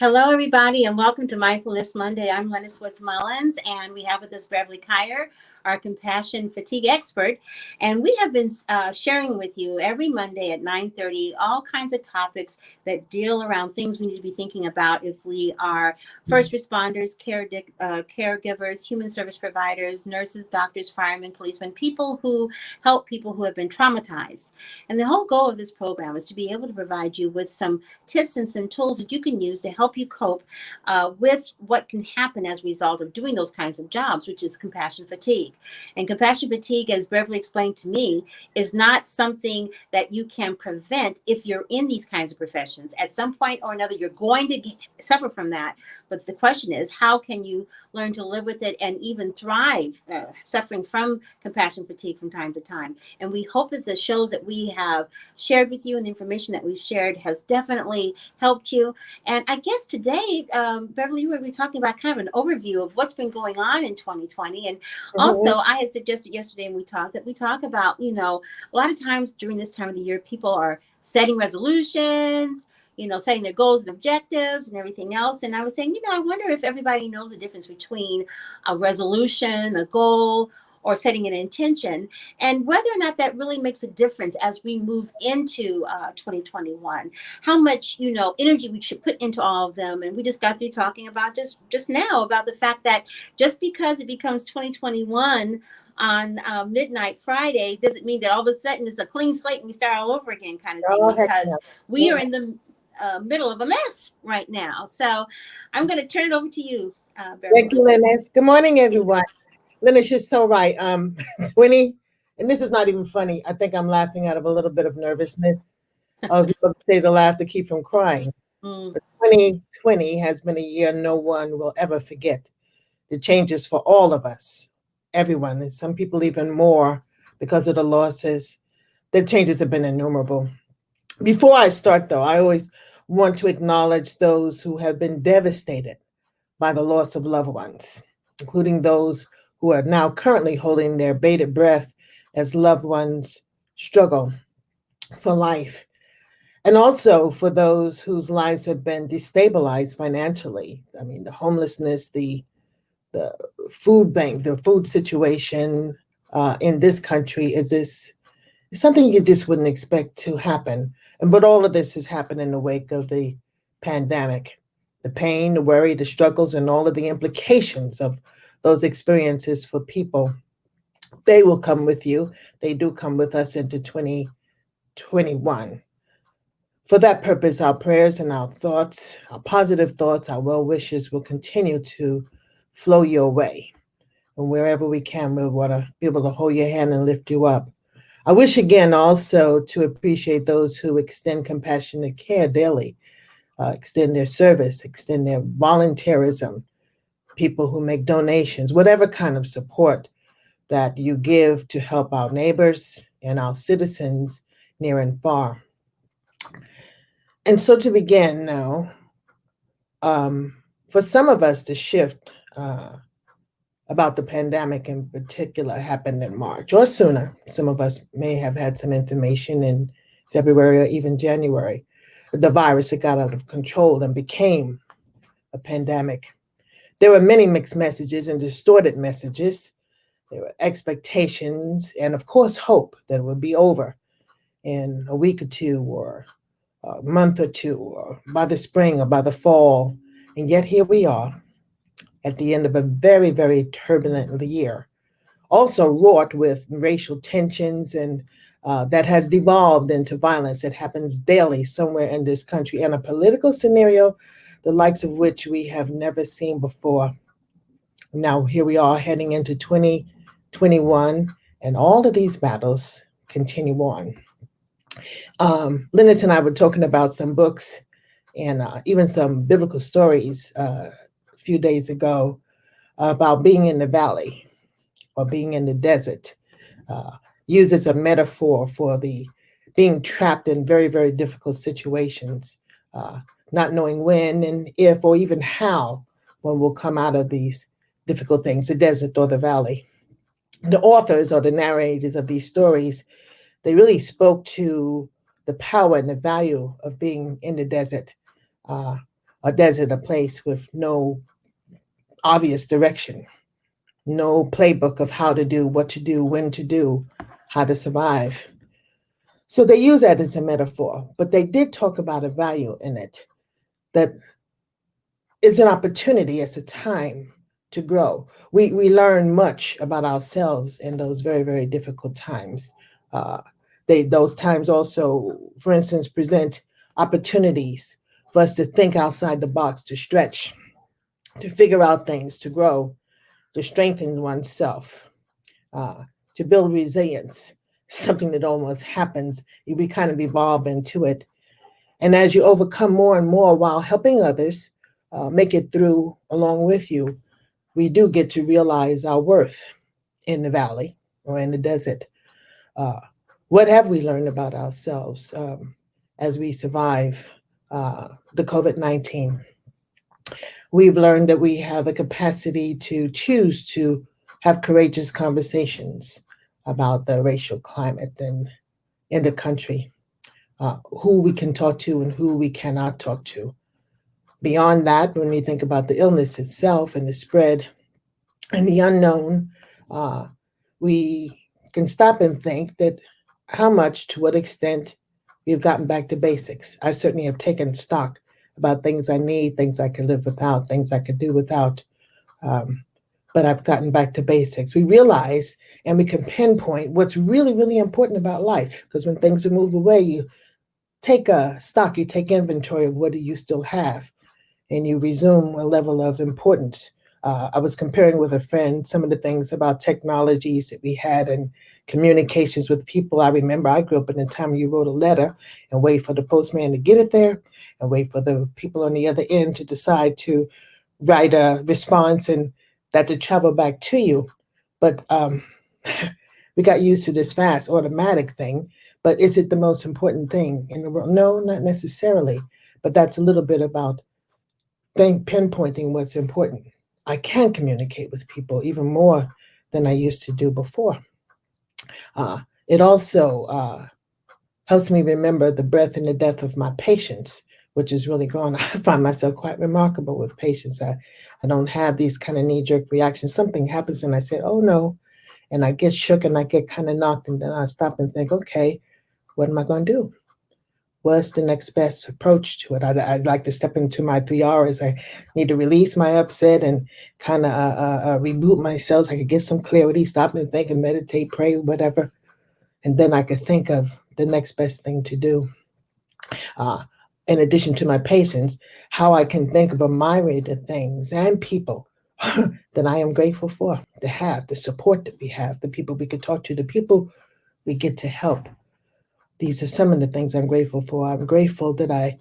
Hello, everybody, and welcome to Mindfulness Monday. I'm Lennis Woods-Mullins, and we have with us Beverly, our compassion fatigue expert. And we have been sharing with you every Monday at 9:30 all kinds of topics that deal around things we need to be thinking about if we are first responders, caregivers, human service providers, nurses, doctors, firemen, policemen, people who help people who have been traumatized. And the whole goal of this program is to be able to provide you with some tips and some tools that you can use to help you cope with what can happen as a result of doing those kinds of jobs, which is compassion fatigue. And compassion fatigue, as Beverly explained to me, is not something that you can prevent if you're in these kinds of professions. At some point or another, you're going to suffer from that. But the question is, how can you learn to live with it and even thrive suffering from compassion fatigue from time to time? And we hope that the shows that we have shared with you and the information that we've shared has definitely helped you. And I guess today, Beverly, you were talking about kind of an overview of what's been going on in 2020. And also, I had suggested yesterday when we talk about, a lot of times during this time of the year, people are setting resolutions, setting their goals and objectives and everything else. And I was saying, I wonder if everybody knows the difference between a resolution, a goal, or setting an intention, and whether or not that really makes a difference as we move into 2021. How much, energy we should put into all of them. And we just got through talking about just now about the fact that just because it becomes 2021 on midnight Friday doesn't mean that all of a sudden it's a clean slate and we start all over again kind of thing, because we are in the middle of a mess right now. So I'm going to turn it over to you, Beverly. Thank you, Lennis. Good morning, everyone. Lennis, you're so right. 20, and this is not even funny. I think I'm laughing out of a little bit of nervousness. I was going to say to laugh to keep from crying. But 2020 has been a year no one will ever forget. The changes for all of us, everyone, and some people even more because of the losses. The changes have been innumerable. Before I start, though, I always want to acknowledge those who have been devastated by the loss of loved ones, including those who are now currently holding their bated breath as loved ones struggle for life. And also for those whose lives have been destabilized financially. I mean, the homelessness, the food bank, the food situation in this country is something you just wouldn't expect to happen. But all of this has happened in the wake of the pandemic. The pain, the worry, the struggles, and all of the implications of those experiences for people, they will come with you. They do come with us into 2021. For that purpose, our prayers and our thoughts, our positive thoughts, our well wishes will continue to flow your way. And wherever we can, we want to be able to hold your hand and lift you up. I wish again also to appreciate those who extend compassionate care daily, extend their service, extend their volunteerism, people who make donations, whatever kind of support that you give to help our neighbors and our citizens near and far. And so to begin now, for some of us, the shift about the pandemic in particular happened in March or sooner. Some of us may have had some information in February or even January. The virus that got out of control and became a pandemic. There were many mixed messages and distorted messages. There were expectations and, of course, hope that it would be over in a week or two or a month or two or by the spring or by the fall. And yet here we are at the end of a very, very turbulent year, also wrought with racial tensions and that has devolved into violence that happens daily somewhere in this country, and a political scenario the likes of which we have never seen before. Now, here we are heading into 2021, and all of these battles continue on. Lennis and I were talking about some books and even some biblical stories a few days ago about being in the valley or being in the desert, used as a metaphor for the being trapped in very, very difficult situations, not knowing when and if or even how one will come out of these difficult things, the desert or the valley. The authors or the narrators of these stories, they really spoke to the power and the value of being in the desert, a desert, a place with no obvious direction, no playbook of how to do, what to do, when to do, how to survive. So they use that as a metaphor, but they did talk about a value in it that is an opportunity, it's a time to grow. We learn much about ourselves in those very, very difficult times. Uh, those times also, for instance, present opportunities for us to think outside the box, to stretch, to figure out things, to grow, to strengthen oneself, uh, to build resilience, something that almost happens. We kind of evolve into it. And as you overcome more and more while helping others make it through along with you, we do get to realize our worth in the valley or in the desert. Uh, what have we learned about ourselves as we survive the COVID-19? We've learned that we have the capacity to choose to have courageous conversations about the racial climate in the country, who we can talk to and who we cannot talk to. Beyond that, when we think about the illness itself and the spread and the unknown, uh, we can stop and think that how much, to what extent, we've gotten back to basics. I certainly have taken stock about things I need, things I could live without, things I could do without. Um, but I've gotten back to basics. We realize and we can pinpoint what's really, really important about life. Because when things are moved away, you take a stock, you take inventory of what do you still have, and you resume a level of importance. I was comparing with a friend some of the things about technologies that we had and communications with people. I remember I grew up in the time you wrote a letter and wait for the postman to get it there and wait for the people on the other end to decide to write a response and that to travel back to you. But we got used to this fast automatic thing. But is it the most important thing in the world? No, not necessarily. But that's a little bit about pinpointing what's important. I can communicate with people even more than I used to do before. It also helps me remember the breadth and the depth of my patience, which is really growing. I find myself quite remarkable with patience. I don't have these kind of knee-jerk reactions. Something happens and I say, oh no, and I get shook and I get kind of knocked, and then I stop and think, okay, what am I going to do? What's the next best approach to it? I'd like to step into my 3 hours. I need to release my upset and kind of reboot myself. I could get some clarity, stop and think and meditate, pray, whatever. And then I could think of the next best thing to do. Uh, in addition to my patience, how I can think of a myriad of things and people that I am grateful for, to have, the support that we have, the people we could talk to, the people we get to help. These are some of the things I'm grateful for. I'm grateful that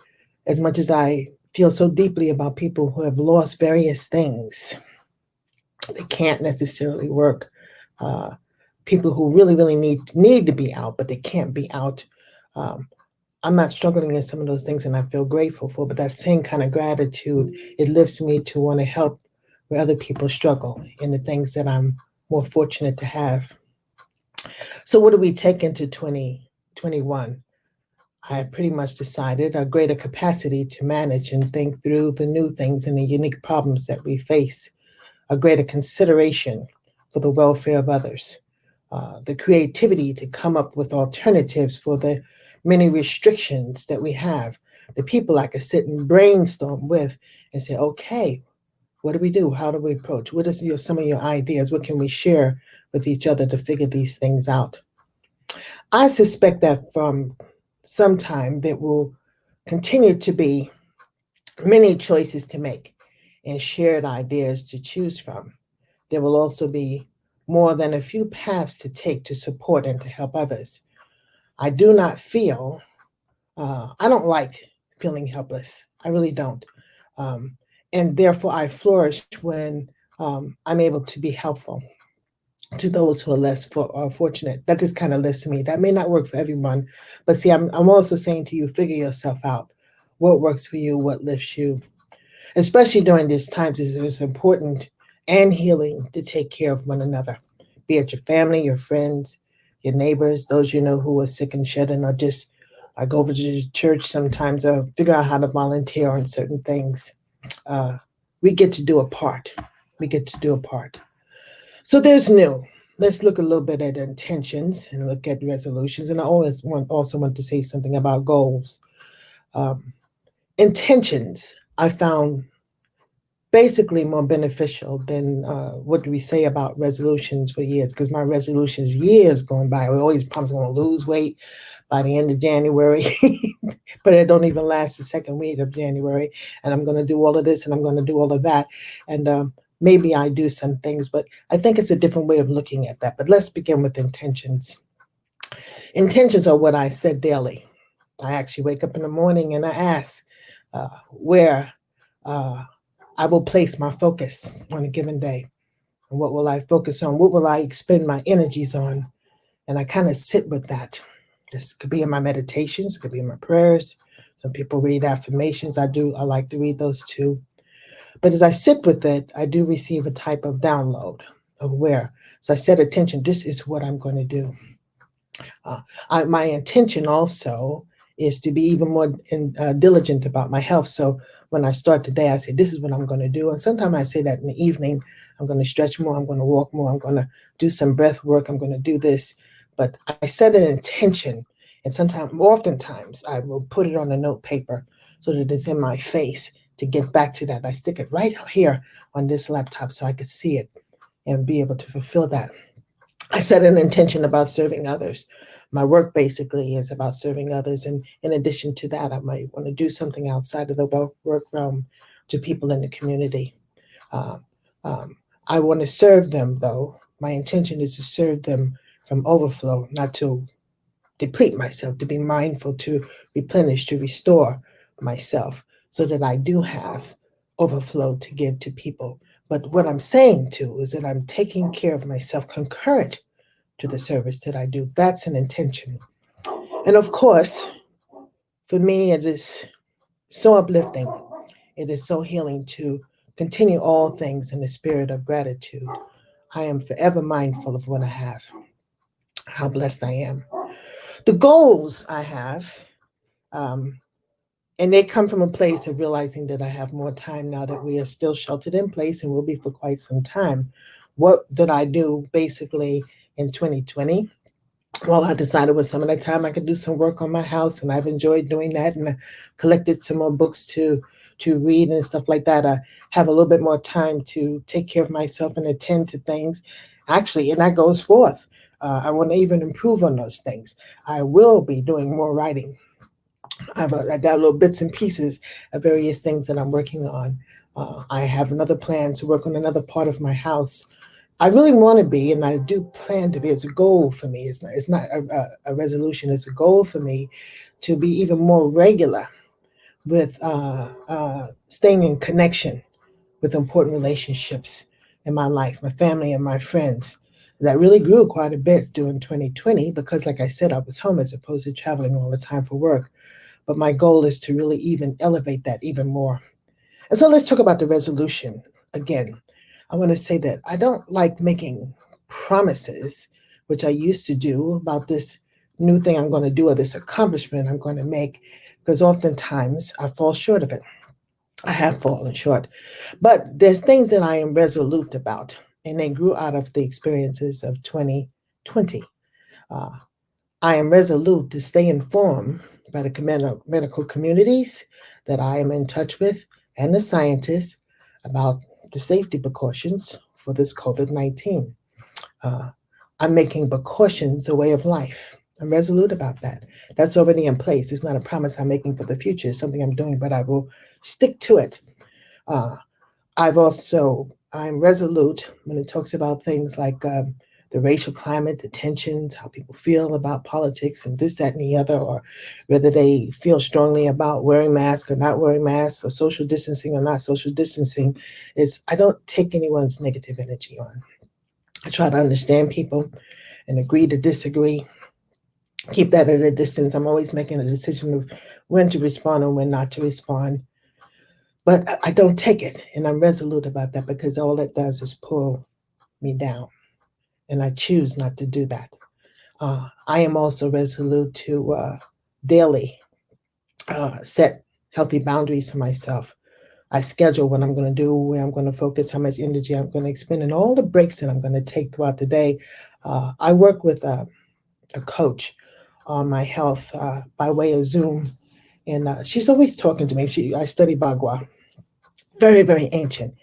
as much as I feel so deeply about people who have lost various things, they can't necessarily work. Uh, People who really, really need to be out, but they can't be out. Um, I'm not struggling in some of those things, and I feel grateful for. But that same kind of gratitude, it lifts me to want to help where other people struggle in the things that I'm more fortunate to have. So, what do we take into 2021? I pretty much decided a greater capacity to manage and think through the new things and the unique problems that we face, a greater consideration for the welfare of others, the creativity to come up with alternatives for the many restrictions that we have, the people I could sit and brainstorm with and say, okay, what do we do? How do we approach? What is some of your ideas? What can we share with each other to figure these things out? I suspect that from some time there will continue to be many choices to make and shared ideas to choose from. There will also be more than a few paths to take to support and to help others. I do not feel, I don't like feeling helpless. I really don't. Um, and therefore, I flourish when I'm able to be helpful to those who are less fortunate. That just kind of lifts me. That may not work for everyone, but see, I'm also saying to you, figure yourself out. What works for you, what lifts you, especially during these times. It's important and healing to take care of one another, be it your family, your friends, your neighbors, those you know who are sick and shedding, or just I go over to the church sometimes, figure out how to volunteer on certain things. Uh, we get to do a part. We get to do a part. So there's new. Let's look a little bit at intentions and look at resolutions. And I also want to say something about goals. Um, Intentions I found basically more beneficial than what do we say about resolutions for years, because my resolutions years going by, we always promise I'm going to lose weight by the end of January, but it don't even last the second week of January, and I'm going to do all of this and I'm going to do all of that, and maybe I do some things, but I think it's a different way of looking at that. But let's begin with intentions. Intentions are what I said daily. I actually wake up in the morning and I ask where uh, I will place my focus on a given day. And what will I focus on? What will I expend my energies on? And I kind of sit with that. This could be in my meditations, it could be in my prayers. Some people read affirmations. I do. I like to read those too. But as I sit with it, I do receive a type of download of where. So I set attention. This is what I'm going to do. Uh, my intention also is to be even more diligent about my health. So when I start the day, I say, this is what I'm going to do. And sometimes I say that in the evening, I'm going to stretch more, I'm going to walk more, I'm going to do some breath work, I'm going to do this. But I set an intention. And sometimes, oftentimes, I will put it on a note paper so that it's in my face to get back to that. I stick it right here on this laptop so I could see it and be able to fulfill that. I set an intention about serving others. My work basically is about serving others. And in addition to that, I might want to do something outside of the work realm to people in the community. Uh, um, I want to serve them, though. My intention is to serve them from overflow, not to deplete myself, to be mindful, to replenish, to restore myself so that I do have overflow to give to people. But what I'm saying too is that I'm taking care of myself concurrent to the service that I do. That's an intention. And of course, for me, it is so uplifting. It is so healing to continue all things in the spirit of gratitude. I am forever mindful of what I have, how blessed I am. The goals I have, um, and they come from a place of realizing that I have more time now that we are still sheltered in place and will be for quite some time. What did I do basically in 2020? Well, I decided with some of that time I could do some work on my house, and I've enjoyed doing that. And I collected some more books to read and stuff like that. I have a little bit more time to take care of myself and attend to things. Actually, and that goes forth. I want to even improve on those things. I will be doing more writing. I got little bits and pieces of various things that I'm working on. I have another plan to work on another part of my house. I really want to be, and I do plan to be. It's a goal for me. It's not a resolution. It's a goal for me to be even more regular with staying in connection with important relationships in my life, my family and my friends. That really grew quite a bit during 2020 because, like I said, I was home as opposed to traveling all the time for work. But my goal is to really even elevate that even more. And so let's talk about the resolution again. I want to say that I don't like making promises, which I used to do about this new thing I'm going to do or this accomplishment I'm going to make, because oftentimes I fall short of it. I have fallen short. But there's things that I am resolute about, and they grew out of the experiences of 2020. Uh, I am resolute to stay informed by the medical communities that I am in touch with and the scientists about the safety precautions for this COVID 19. Uh, I'm making precautions a way of life. I'm resolute about that. That's already in place. It's not a promise I'm making for the future. It's something I'm doing, but I will stick to it. Uh, I'm resolute when it talks about things like the racial climate, the tensions, how people feel about politics and this, that, and the other, or whether they feel strongly about wearing masks or not wearing masks, or social distancing or not social distancing. I don't take anyone's negative energy on. I try to understand people and agree to disagree. Keep that at a distance. I'm always making a decision of when to respond and when not to respond. But I don't take it, and I'm resolute about that because all it does is pull me down, and I choose not to do that. I am also resolute to daily set healthy boundaries for myself. I schedule what I'm going to do, where I'm going to focus, how much energy I'm going to expend, and all the breaks that I'm going to take throughout the day. I work with a coach on my health by way of Zoom, and she's always talking to me. I study Bagua, very, very ancient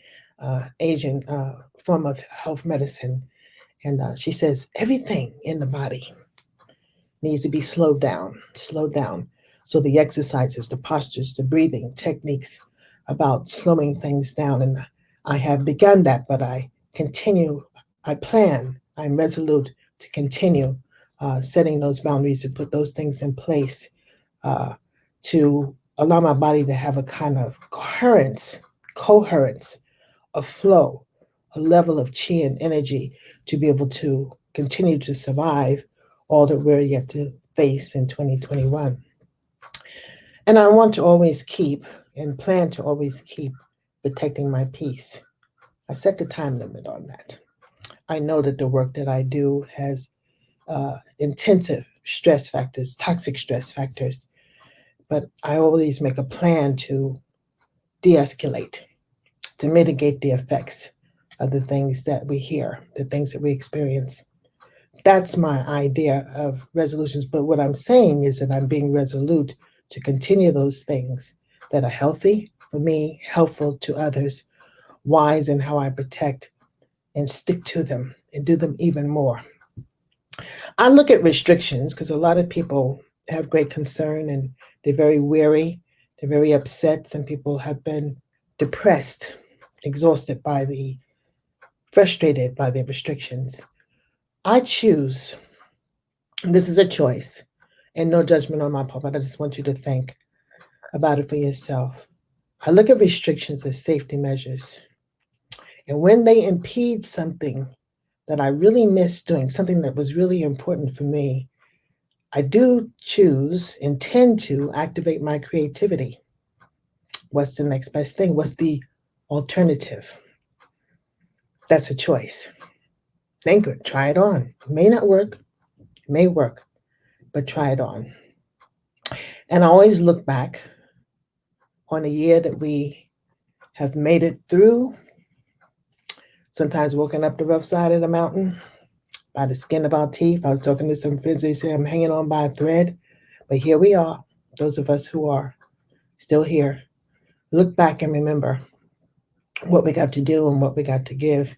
Asian form of health medicine. And she says everything in the body needs to be slowed down. So the exercises, the postures, the breathing techniques about slowing things down. And I have begun that, but I continue, I plan, I'm resolute to continue setting those boundaries, to put those things in place, uh, to allow my body to have a kind of coherence, a flow, a level of chi and energy to be able to continue to survive all that we're yet to face in 2021. And I want to always keep and plan to always keep protecting my peace. I set the time limit on that. I know that the work that I do has intensive stress factors, toxic stress factors, but I always make a plan to de escalate, to mitigate the effects of the things that we hear, the things that we experience. That's my idea of resolutions. But what I'm saying is that I'm being resolute to continue those things that are healthy for me, helpful to others, wise in how I protect and stick to them and do them even more. I look at restrictions because a lot of people have great concern and they're very weary, they're very upset. Some people have been depressed, exhausted by frustrated by the restrictions. I choose, and this is a choice, and no judgment on my part, but I just want you to think about it for yourself. I look at restrictions as safety measures. And when they impede something that I really miss doing, something that was really important for me, I do intend to activate my creativity. What's the next best thing? What's the alternative? That's a choice. Think it, try it on. It may not work, it may work, but try it on. And I always look back on a year that we have made it through, sometimes walking up the rough side of the mountain by the skin of our teeth. I was talking to some friends, they say I'm hanging on by a thread, but here we are, those of us who are still here. Look back and remember what we got to do and what we got to give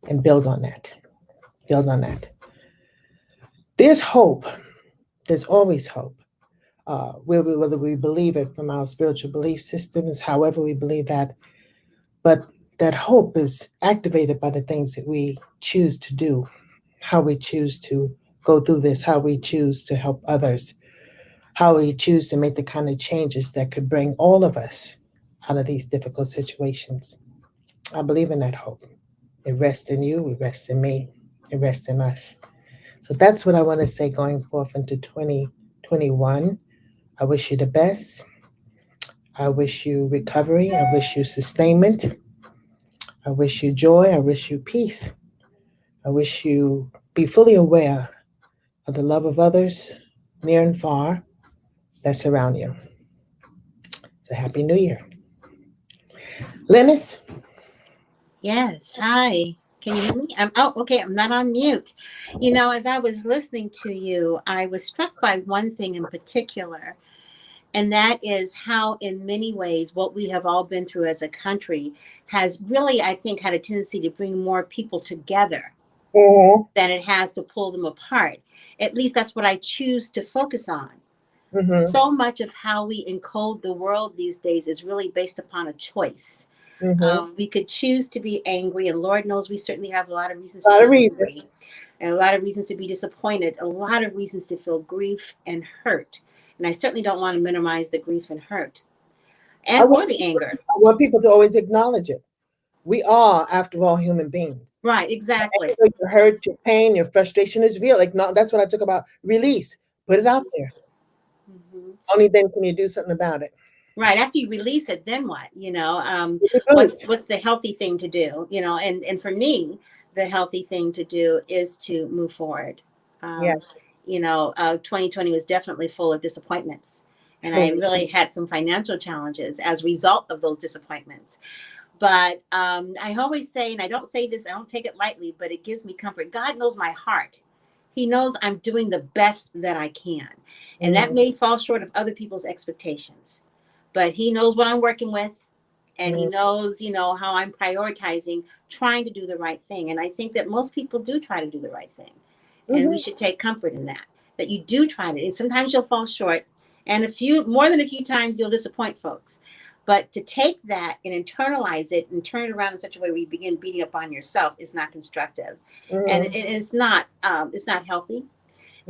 and build on that. Build on that. There's hope. There's always hope. Whether we believe it from our spiritual belief systems, however we believe that, but that hope is activated by the things that we choose to do, how we choose to go through this, how we choose to help others, how we choose to make the kind of changes that could bring all of us out of these difficult situations. I believe in that hope. It rests in you, it rests in me, it rests in us. So that's what I want to say going forth into 2021. I wish you the best. I wish you recovery. I wish you sustainment. I wish you joy. I wish you peace. I wish you be fully aware of the love of others, near and far, that surround you. So happy New Year. Lennis? Yes. Hi. Can you hear me? Oh, okay. I'm not on mute. You know, as I was listening to you, I was struck by one thing in particular, and that is how, in many ways, what we have all been through as a country has really, I think, had a tendency to bring more people together Mm-hmm. than it has to pull them apart. At least that's what I choose to focus on. Mm-hmm. So much of how we encode the world these days is really based upon a choice. Mm-hmm. We could choose to be angry, and Lord knows we certainly have a lot of reasons A to lot of be reasons. angry, and a lot of reasons to be disappointed, a lot of reasons to feel grief and hurt. And I certainly don't want to minimize the grief and hurt, I and want, or the anger. I want people to always acknowledge it. We are, after all, human beings. Right, exactly. Anger, your hurt, your pain, your frustration is real. Like, no, that's what I took about release. Put it out there. Hmm. Only then can you do something about it. Right. After you release it, then what? Reboot. What's the healthy thing to do? And for me, the healthy thing to do is to move forward. Yeah. Um, 2020 was definitely full of disappointments. And I Mm, really had some financial challenges as a result of those disappointments. But I always say, and I don't say this, I don't take it lightly, but it gives me comfort. God knows my heart. He knows I'm doing the best that I can. And that mm, may fall short of other people's expectations. But He knows what I'm working with. And He mm, knows, how I'm prioritizing trying to do the right thing. And I think that most people do try to do the right thing. And we mhm, should take comfort in that you do try to. And sometimes you'll fall short. And more than a few times, you'll disappoint folks. But to take that and internalize it and turn it around in such a way where you begin beating up on yourself is not constructive, and mhm, it's not healthy.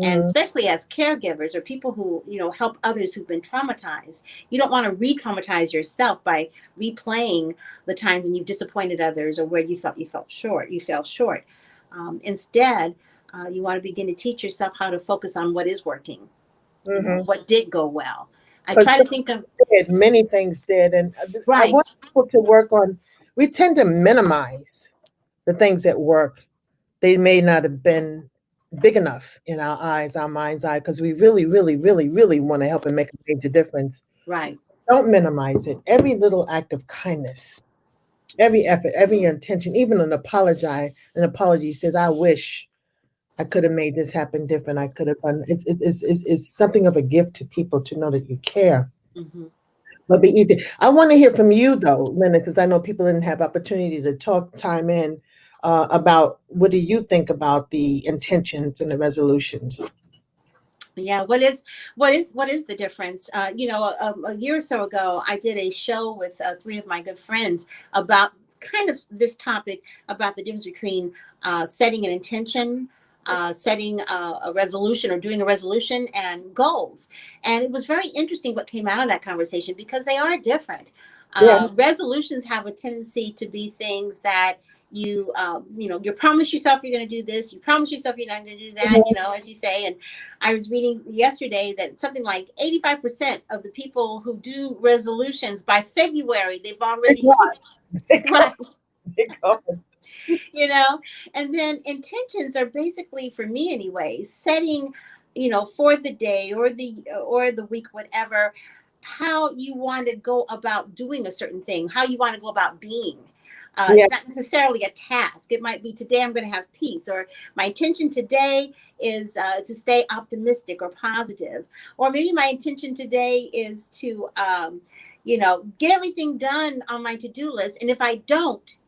And mhm, especially as caregivers or people who help others who've been traumatized, you don't want to re-traumatize yourself by replaying the times when you've disappointed others or where you fell short. Instead, you want to begin to teach yourself how to focus on what is working, mhm. what did go well. I Because try to think of many things did, and I right. want people to work on. We tend to minimize the things that work. They may not have been big enough in our eyes, our mind's eye, because we really, really, really, really want to help and make a major difference. Right. Don't minimize it. Every little act of kindness, every effort, every intention, even an apology says, "I wish I could have made this happen different. I could have done." It's something of a gift to people to know that you care. Hmm. It'll be easy. I want to hear from you though, Linda, since I know people didn't have opportunity to talk time in about what do you think about the intentions and the resolutions? Yeah. What is the difference? A year or so ago, I did a show with three of my good friends about kind of this topic about the difference between setting an intention. Setting a resolution or doing a resolution and goals. And it was very interesting what came out of that conversation because they are different. Yeah. Resolutions have a tendency to be things that you promise yourself you're going to do this, you promise yourself you're not going to do that, Mhm. as you say. And I was reading yesterday that something like 85% of the people who do resolutions by February, they've They already, go, they go, right, they go. you know, and then intentions are basically, for me anyway, setting, for the day or the week, whatever, how you want to go about doing a certain thing, how you want to go about being. Yeah. It's not necessarily a task. It might be today I'm going to have peace, or my intention today is to stay optimistic or positive, or maybe my intention today is to, get everything done on my to-do list. And if I don't,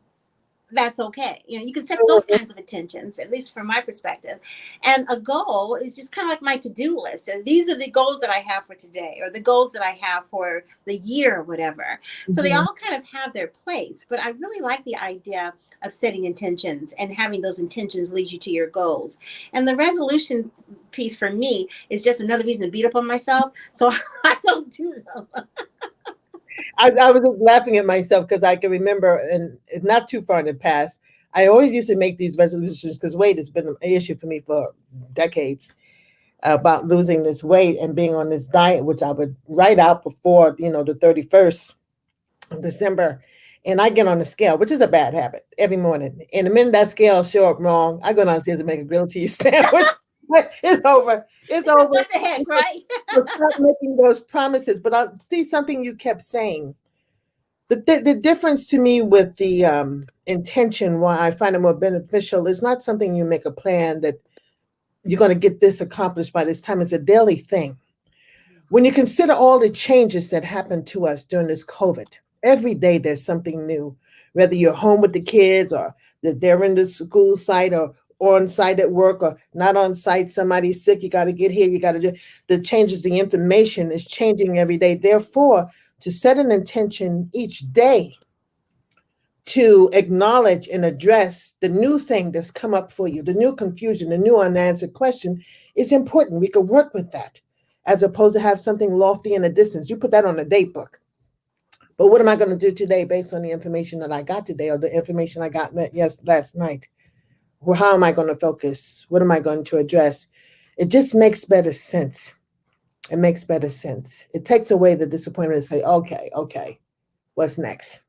that's okay. You can set those kinds of intentions, at least from my perspective. And a goal is just kind of like my to-do list. And these are the goals that I have for today, or the goals that I have for the year, or whatever. So they Mhm. all kind of have their place. But I really like the idea of setting intentions and having those intentions lead you to your goals. And the resolution piece for me is just another reason to beat up on myself. So I don't do them. I was just laughing at myself because I can remember, and not too far in the past, I always used to make these resolutions because weight has been an issue for me for decades about losing this weight and being on this diet, which I would write out before, the 31st of December. And I get on the scale, which is a bad habit, every morning. And the minute that scale show up wrong, I go downstairs and make a grilled cheese sandwich. It's over. It's over. What the heck, right? So stop making those promises. But I see something you kept saying. The difference to me with the intention, why I find it more beneficial, is not something you make a plan that you're going to get this accomplished by this time. It's a daily thing. When you consider all the changes that happened to us during this COVID, every day there's something new, whether you're home with the kids or that they're in the school site or on site at work or not on site, somebody's sick, you got to get here, you got to do the changes, the information is changing every day. Therefore, to set an intention each day to acknowledge and address the new thing that's come up for you, the new confusion, the new unanswered question is important. We could work with that as opposed to have something lofty in the distance. You put that on a date book. But what am I going to do today based on the information that I got today or the information I got last night? Well, how am I going to focus? What am I going to address? It just makes better sense. It makes better sense. It takes away the disappointment and say, okay, what's next?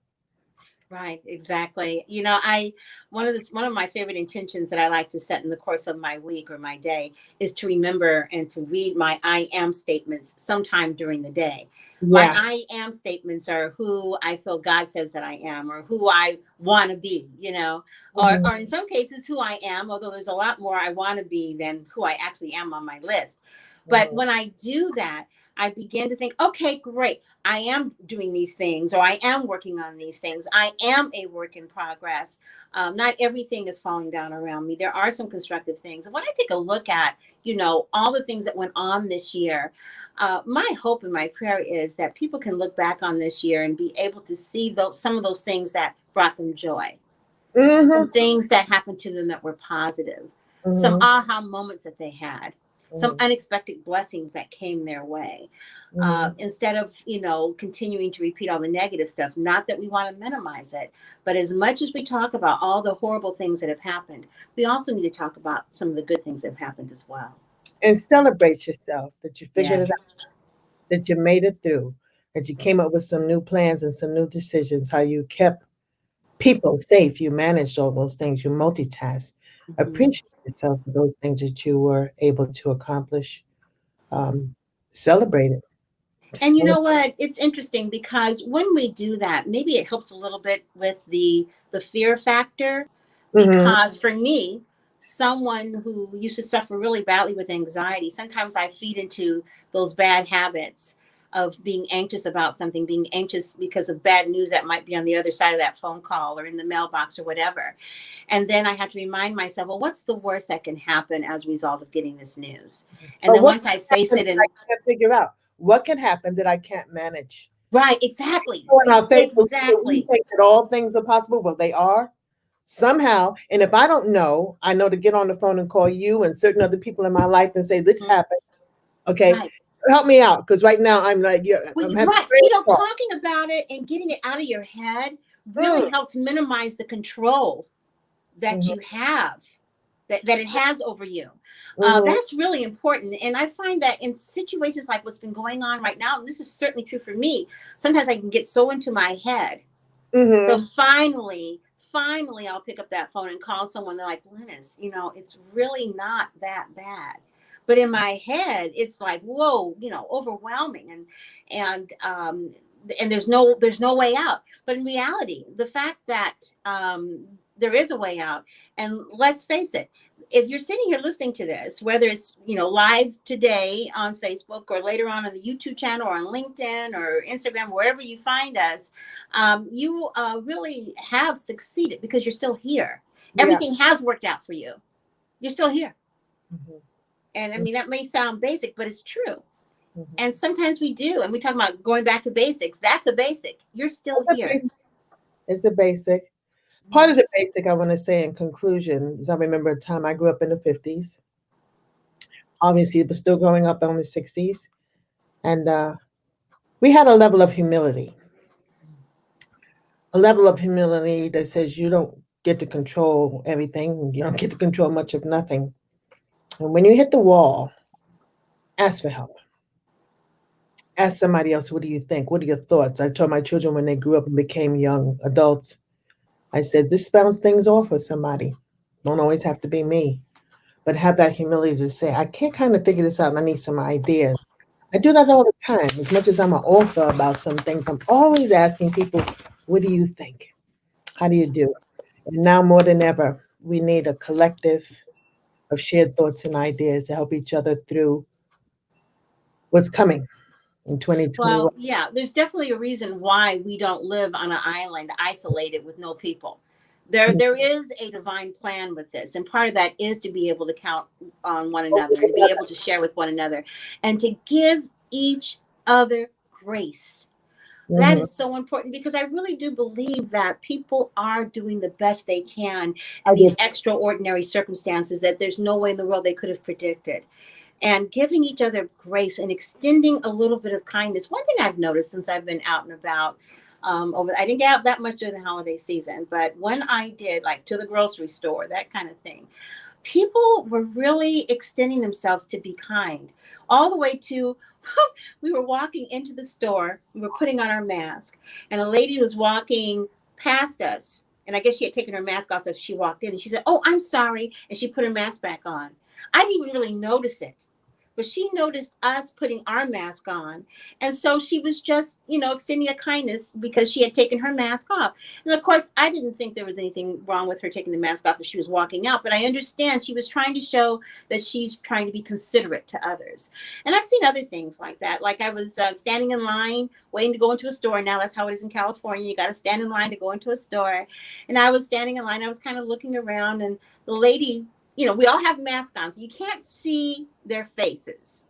Right, exactly. You know, I one of my favorite intentions that I like to set in the course of my week or my day is to remember and to read my I am statements sometime during the day. My Yeah. I am statements are who I feel God says that I am or who I want to be, you know, Mhm, or in some cases who I am, although there's a lot more I want to be than who I actually am on my list. But mhm, when I do that, I begin to think, okay, great. I am doing these things, or I am working on these things. I am a work in progress. Not everything is falling down around me. There are some constructive things. And when I take a look at, you know, all the things that went on this year, my hope and my prayer is that people can look back on this year and be able to see those some of those things that brought them joy, some mhm, things that happened to them that were positive, some mhm, aha moments that they had, some mhm, unexpected blessings that came their way. mhm. Instead of, you know, continuing to repeat all the negative stuff, not that we want to minimize it, but as much as we talk about all the horrible things that have happened, we also need to talk about some of the good things that have happened as well. And celebrate yourself that you figured it out, Yes. that you made it through, that you came up with some new plans and some new decisions, how you kept people safe, you managed all those things, you multitask. Mhm. Appreciate yourself for those things that you were able to accomplish. Um, Celebrate it. And you Celebrate. know what? It's interesting because when we do that, maybe it helps a little bit with the fear factor. Mhm. Because for me, someone who used to suffer really badly with anxiety, sometimes I feed into those bad habits of being anxious about something, being anxious because of bad news that might be on the other side of that phone call or in the mailbox or whatever. And then I have to remind myself, well, what's the worst that can happen as a result of getting this news? And But then what once I can face happen it that I and can't figure out? What can happen that I can't manage? right, exactly. On our Facebook, we Exactly. think that all things are possible. Well, they are somehow. And if I don't know, I know to get on the phone and call you and certain other people in my life and say, "This Mhm. happened. Okay, Right. help me out." Because right now I'm like, yeah, Well, I'm having right. a brain You know, fog. talking about it and getting it out of your head Mm, really helps minimize the control that mhm, you have, that it has over you. mhm, That's really important. And I find that in situations like what's been going on right now, and this is certainly true for me, sometimes I can get so into my head. So mhm, finally, I'll pick up that phone and call someone. They're like, Linus, you know, it's really not that bad. But in my head, it's like, whoa, you know, overwhelming, and there's no way out. But in reality, the fact that there is a way out, and let's face it, if you're sitting here listening to this, whether it's, you know, live today on Facebook or later on the YouTube channel or on LinkedIn or Instagram, wherever you find us, you really have succeeded because you're still here. yeah, Everything has worked out for you. You're still here. mhm, And I mean, that may sound basic, but it's true. mhm. And sometimes we do. And we talk about going back to basics. That's a basic. You're still It's a here. basic. It's a basic. Part of Mhm. the basic I want to say in conclusion is I remember a time I grew up in the 50s. Obviously, it was still growing up in the 60s. And we had a level of humility, that says you don't get to control everything. You don't get to control much of nothing. And when you hit the wall, ask for help. Ask somebody else, what do you think? What are your thoughts? I told my children when they grew up and became young adults, I said, this bounce things off with somebody. Don't always have to be me, but have that humility to say, I can't kind of figure this out and I need some ideas. I do that all the time. As much as I'm an author about some things, I'm always asking people, what do you think? How do you do it? And now more than ever, we need a collective of shared thoughts and ideas to help each other through what's coming in 2021. Well, yeah, there's definitely a reason why we don't live on an island isolated with no people. There is a divine plan with this, and part of that is to be able to count on one another and to be able to share with one another and to give each other grace. That Mhm. is so important because I really do believe that people are doing the best they can I in did. these extraordinary circumstances that there's no way in the world they could have predicted, and giving each other grace and extending a little bit of kindness. One thing I've noticed since I've been out and about, I didn't get out that much during the holiday season, but when I did, like to the grocery store, that kind of thing, people were really extending themselves to be kind, all the way to we were walking into the store, we were putting on our mask, and a lady was walking. passed us. And I guess she had taken her mask off, so she walked in and she said, "Oh, I'm sorry." And she put her mask back on. I didn't even really notice it, but she noticed us putting our mask on. And so she was just, extending a kindness because she had taken her mask off. And of course, I didn't think there was anything wrong with her taking the mask off as she was walking out, but I understand she was trying to show that she's trying to be considerate to others. And I've seen other things like that. Like I was standing in line waiting to go into a store. Now that's how it is in California. You got to stand in line to go into a store. And I was standing in line. I was kind of looking around, and the lady, we all have masks on, so you can't see their faces,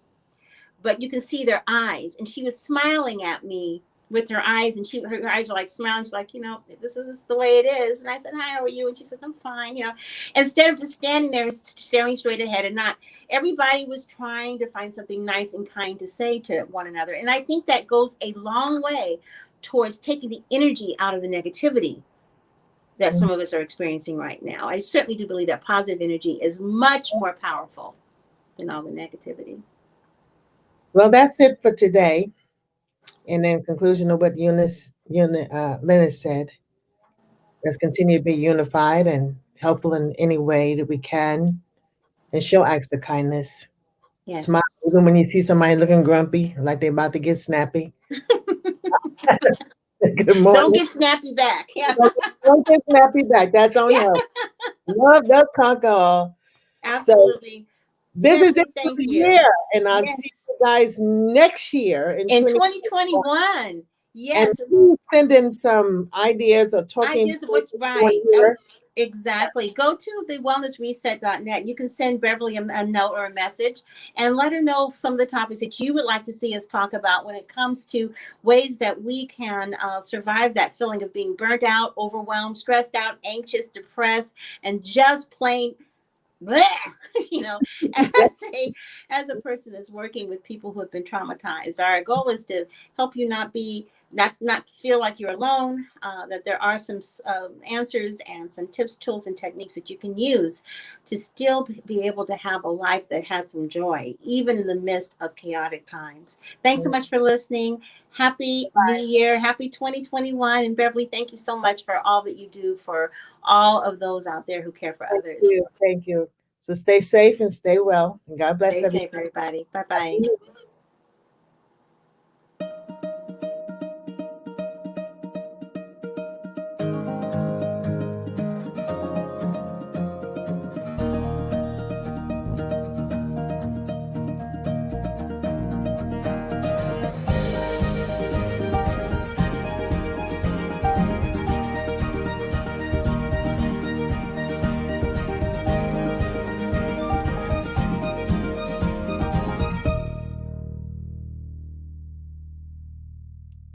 but you can see their eyes. And she was smiling at me with her eyes, and her eyes were like smiling. She's like, this is the way it is. And I said, "Hi, how are you?" And she said, "I'm fine." Instead of just standing there and staring straight ahead, and not everybody was trying to find something nice and kind to say to one another. And I think that goes a long way towards taking the energy out of the negativity that some of us are experiencing right now. I certainly do believe that positive energy is much more powerful than all the negativity. Well, that's it for today. And in conclusion of what Linus said, let's continue to be unified and helpful in any way that we can and show acts of kindness. Smile Yes. even when you see somebody looking grumpy, like they're about to get snappy. Good Don't morning. get snappy back. Yeah. Don't get snappy back. That's on Yeah. her. Love does conquer all. So Absolutely. this is it Beverly, for thank the you. year. And I'll Yes. see you guys next year in In 2021. 2021. And Yes. please send in some ideas or talking Ideas of points what, that you want right. to That hear. was exactly. Go to the wellnessreset.net. You can send Beverly a note or a message and let her know some of the topics that you would like to see us talk about when it comes to ways that we can survive that feeling of being burnt out, overwhelmed, stressed out, anxious, depressed, and just plain bleh, you know, as a person that's working with people who have been traumatized. Our goal is to help you not feel like you're alone, that there are some answers and some tips, tools, and techniques that you can use to still be able to have a life that has some joy, even in the midst of chaotic times. Thanks so much for listening. Happy New Year. Happy 2021. And Beverly, thank you so much for all that you do for all of those out there who care for Thank others. you. Thank you. So stay safe and stay well. And God bless Stay everyone. safe, everybody. Bye bye.